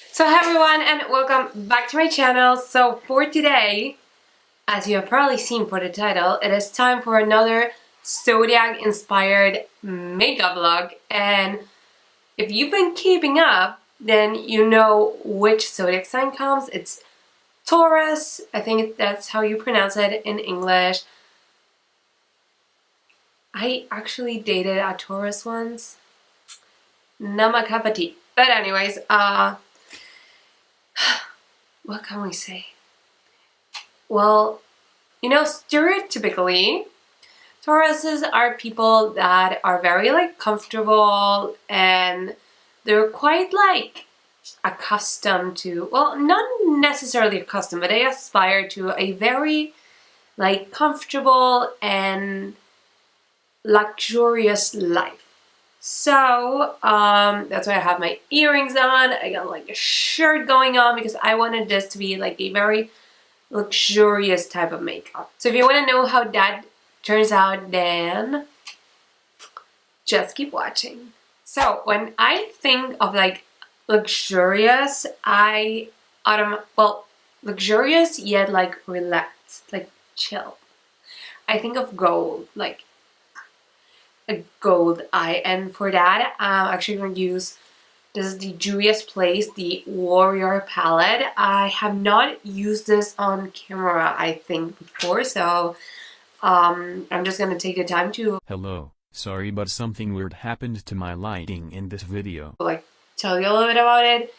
So hi everyone and welcome back to my channel. So for today, as you have probably seen for the title, it is time for another Zodiac inspired makeup vlog. And if you've been keeping up, then you know which Zodiac sign comes. It's Taurus. I think that's how you pronounce it in English. I actually dated a Taurus once. Not my cup of tea. But anyways, what can we say? Well, you know, stereotypically, Tauruses are people that are very comfortable and they're quite accustomed to, well, not necessarily accustomed, but they aspire to a very comfortable and luxurious life. So that's why I have my earrings on. I got a shirt going on because I wanted this to be a very luxurious type of makeup. So if you want to know how that turns out, then just keep watching. So when I think of luxurious, luxurious yet relaxed, chill. I think of gold, a gold eye, and for that I'm actually going to use, this is the Juvia's Place, the Warrior palette. I have not used this on camera, I think, before, so I'm just gonna take the time to Hello, sorry but something weird happened to my lighting in this video. Tell you a little bit about it.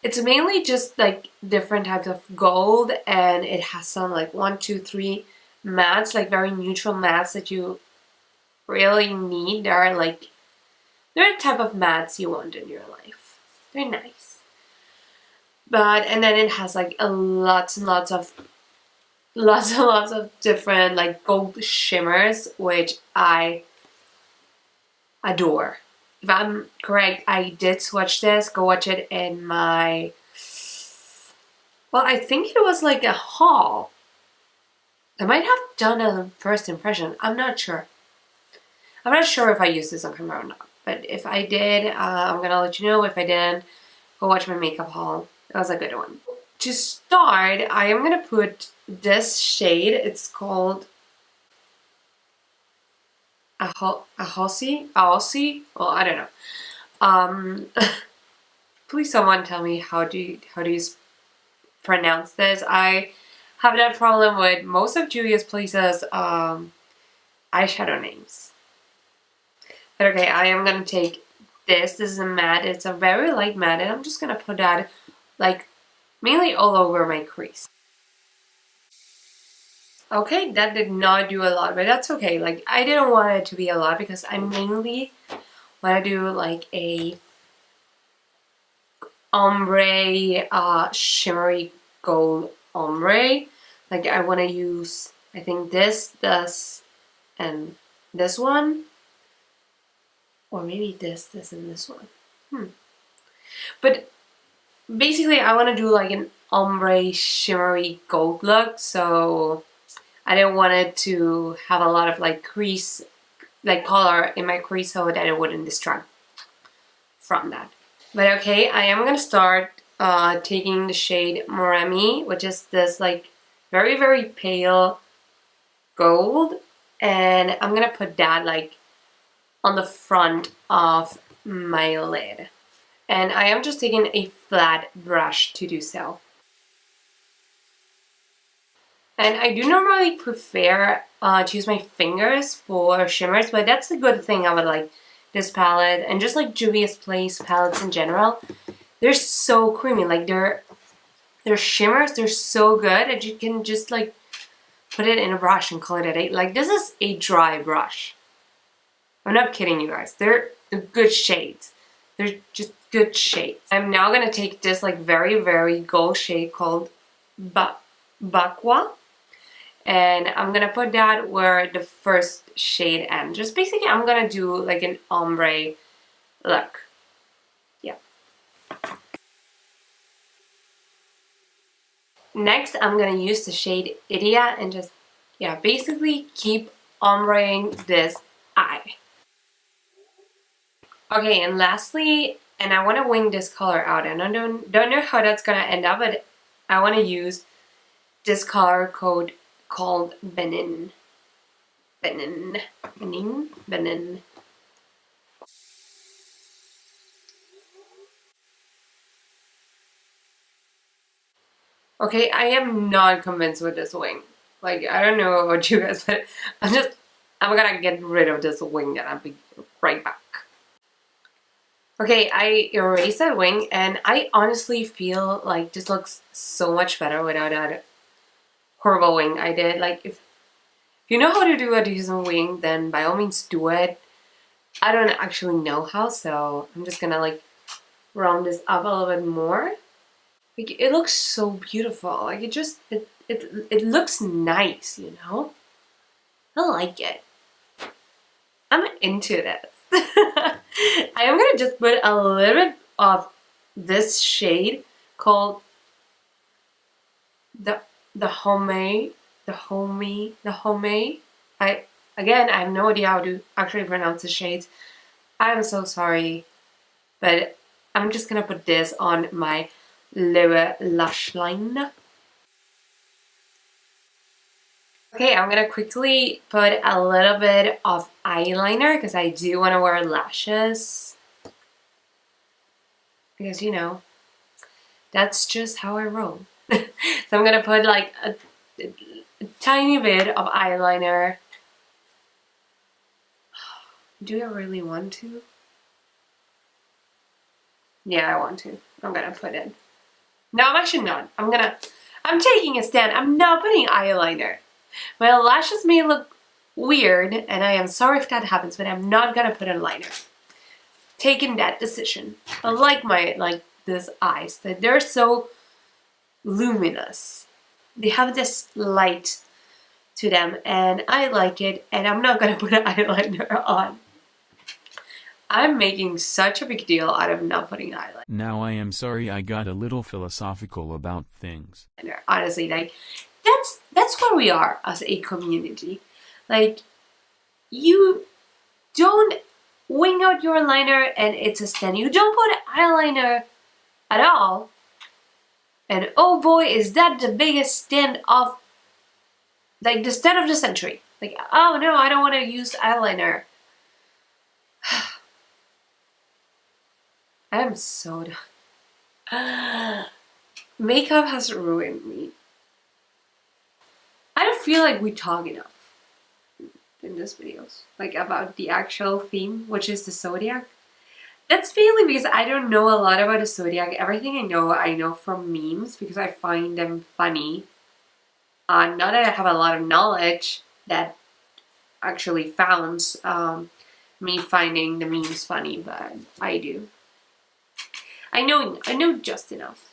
It's mainly just different types of gold, and it has some 1, 2, 3 mattes, very neutral mattes that you really need. They're the type of mattes you want in your life. They're nice. And then it has lots and lots of different gold shimmers, which I adore. If I'm correct, I did swatch this. Go watch it in my, well, I think it was a haul. I might have done a first impression. I'm not sure. I'm not sure if I used this on camera or not. But if I did, I'm gonna let you know. If I didn't, go watch my makeup haul. That was a good one. To start, I am gonna put this shade. It's called Aosi. Well, I don't know. Please someone tell me how do you pronounce this. I have that problem with most of Juvia's Place's eyeshadow names. But okay, I am gonna take this. This is a matte. It's a very light matte, and I'm just gonna put that mainly all over my crease. Okay, that did not do a lot, but that's okay. I didn't want it to be a lot because I mainly want to do a ombre, shimmery gold ombre. I want to use, I think this, and this one. Or maybe this, and this one. But basically I want to do an ombre shimmery gold look, so I didn't want it to have a lot of crease, color in my crease, so that it wouldn't distract from that. But okay, I am gonna start taking the shade Moremi, which is this very, very pale gold, and I'm gonna put that on the front of my lid. And I am just taking a flat brush to do so. And I do normally prefer to use my fingers for shimmers, but that's the good thing about this palette and just Juvia's Place palettes in general. They're so creamy. Their shimmers, they're so good that you can just put it in a brush and call it a day. This is a dry brush. I'm not kidding you guys. They're good shades. They're just good shades. I'm now gonna take this very, very gold shade called Bakwa. And I'm gonna put that where the first shade ends. Just basically I'm gonna do an ombre look. Yeah. Next I'm gonna use the shade Idia and just, yeah, basically keep ombreing this eye. Okay, and lastly, And I want to wing this color out, and I don't know how that's gonna end up, but I want to use this color code called Benin. Benin. Benin? Benin. Okay, I am not convinced with this wing. Like, I don't know about you guys, but I'm gonna get rid of this wing and I'll be right back. Okay, I erased that wing, and I honestly feel like this looks so much better without that horrible wing I did. Like, if you know how to do a decent wing, then by all means do it. I don't actually know how, so I'm just gonna like round this up a little bit more. Like, it looks so beautiful. Like, it looks nice, you know? I like it. I'm into this. I am gonna just put a little bit of this shade called the homemade. I have no idea how to actually pronounce the shades. I'm so sorry, but I'm just gonna put this on my lower lash line. Okay, I'm gonna quickly put a little bit of eyeliner because I do want to wear lashes. Because, you know, that's just how I roll. So I'm gonna put like a tiny bit of eyeliner. Do I really want to? Yeah, I want to. I'm gonna put it. No, I'm actually not. I'm taking a stand. I'm not putting eyeliner. My lashes may look weird, and I am sorry if that happens, but I'm not gonna put a liner. Taking that decision. I like these eyes, that they're so luminous. They have this light to them, and I like it, and I'm not gonna put an eyeliner on. I'm making such a big deal out of not putting eyeliner. Now I am sorry I got a little philosophical about things. Honestly, like, that's where we are as a community. Like, you don't wing out your liner and it's a stand. You don't put eyeliner at all. And oh boy, is that the biggest stand of, like, the stand of the century. Like, oh no, I don't want to use eyeliner. I am so done. Makeup has ruined me. I don't feel like we talk enough in these videos, like, about the actual theme, which is the Zodiac. That's mainly because I don't know a lot about the Zodiac. Everything I know from memes because I find them funny. Not that I have a lot of knowledge that actually founds me finding the memes funny, but I do. I know just enough.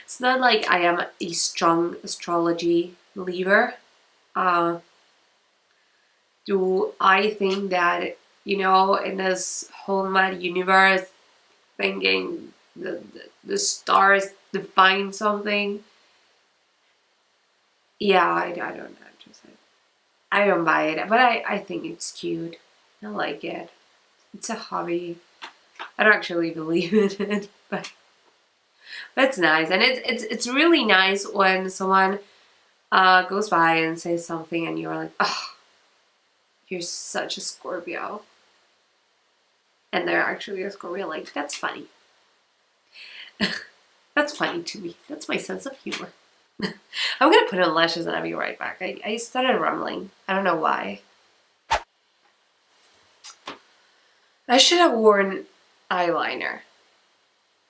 It's not like I am a strong astrology believer. Do I think that, you know, in this whole mad universe, thinking the stars define something? Yeah, I don't know. I don't buy it, but I think it's cute. I like it. It's a hobby. I don't actually believe in it, but it's nice, and it's really nice when someone goes by and says something, and you're like, oh, you're such a Scorpio, and they're actually a Scorpio. Like, that's funny. That's funny to me. That's my sense of humor. I'm gonna put on lashes and I'll be right back. I started rumbling. I don't know why. I should have worn eyeliner.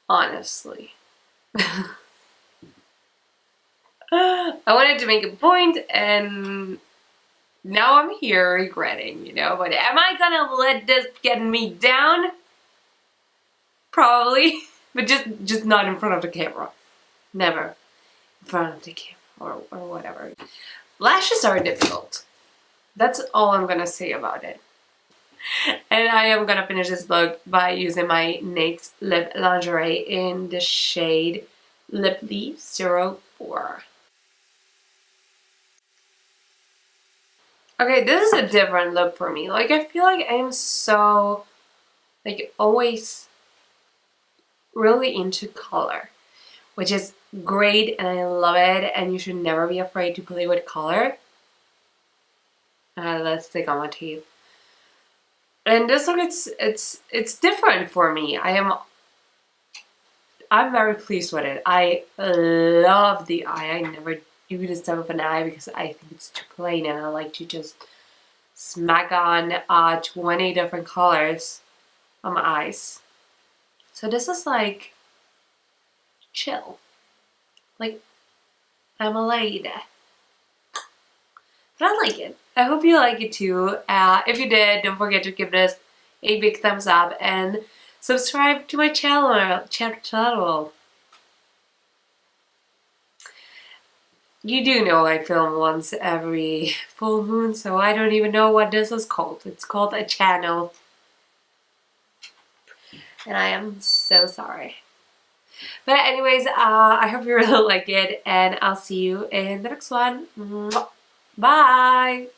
Honestly. I wanted to make a point, and now I'm here regretting, you know, but am I gonna let this get me down? Probably. But just not in front of the camera. Never in front of the camera or whatever. Lashes are difficult. That's all I'm gonna say about it. And I am gonna finish this look by using my NYX Lip Lingerie in the shade Liply 04. Okay, this is a different look for me. Like, I feel like I am so, like, always really into color, which is great and I love it, and you should never be afraid to play with color. Let's stick on my teeth. And this look, it's different for me. I'm very pleased with it. I love the eye. I never do this type of an eye because I think it's too plain, and I like to just smack on 20 different colors on my eyes. So this is like chill. Like, I'm a lady. But I like it. I hope you like it too. If you did, don't forget to give this a big thumbs up and subscribe to my channel. You do know I film once every full moon, so I don't even know what this is called. It's called a channel. And I am so sorry. But anyways, I hope you really like it, and I'll see you in the next one. Bye!